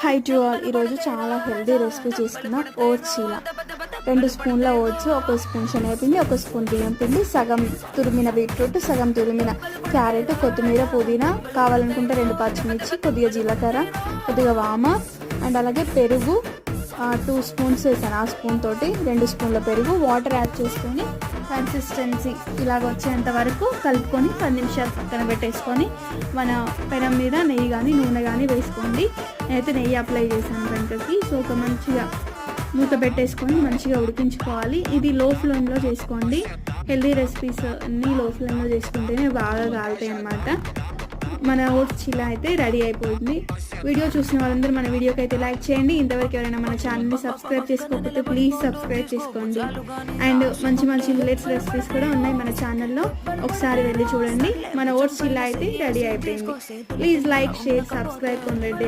High to all. ఈరోజు చాలా healthy recipe చేసుకున్నాం. ఓట్స్ చీల 2 స్పూన్ల ఓట్స్, 1 స్పూన్ శనగపిండి, 1 స్పూన్ బియ్యం పిండి, సగం తురిమిన బీట్రూట్, సగం తురిమిన క్యారెట్, కొత్తిమీర, పుదీనా, కావాలనుకుంటే 2 పచ్చిమిర్చి, కొద్దిగా జీలకర్ర, కొద్దిగా వామ అండ్ అలాగే పెరుగు 2 స్పూన్స్ వేసాను. ఆ స్పూన్ తోటి 2 స్పూన్ల పెరుగు, వాటర్ యాడ్ చేసుకొని కన్సిస్టెన్సీ ఇలాగ వచ్చేంత వరకు కలుపుకొని 10 నిమిషాలు పక్కన పెట్టేసుకొని మన పెనం మీద నెయ్యి కానీ నూనె కానీ వేసుకోండి. నేనైతే నెయ్యి అప్లై చేశాను వెంటకి. సో ఒక మంచిగా మూత పెట్టేసుకొని మంచిగా ఉడికించుకోవాలి. ఇది లో ఫ్లేమ్లో చేసుకోండి. హెల్దీ రెసిపీస్ అన్నీ లో ఫ్లేమ్లో చేసుకుంటేనే బాగా కాలుతాయి అన్నమాట. మన ఓట్స్ చీల అయితే రెడీ అయిపోయింది. వీడియో చూసిన వాళ్ళందరూ మన వీడియోకి అయితే లైక్ చేయండి. ఇంతవరకు ఎవరైనా మన ఛానల్ని సబ్స్క్రైబ్ చేసుకోకపోతే ప్లీజ్ సబ్స్క్రైబ్ చేసుకోండి. అండ్ మంచి మంచి మిల్లెట్స్ రెసిపీస్ కూడా ఉన్నాయి మన ఛానల్లో, ఒకసారి వెళ్ళి చూడండి. మన ఓట్స్ చీల అయితే రెడీ అయిపోయింది. Please like, share, subscribe కొండండి.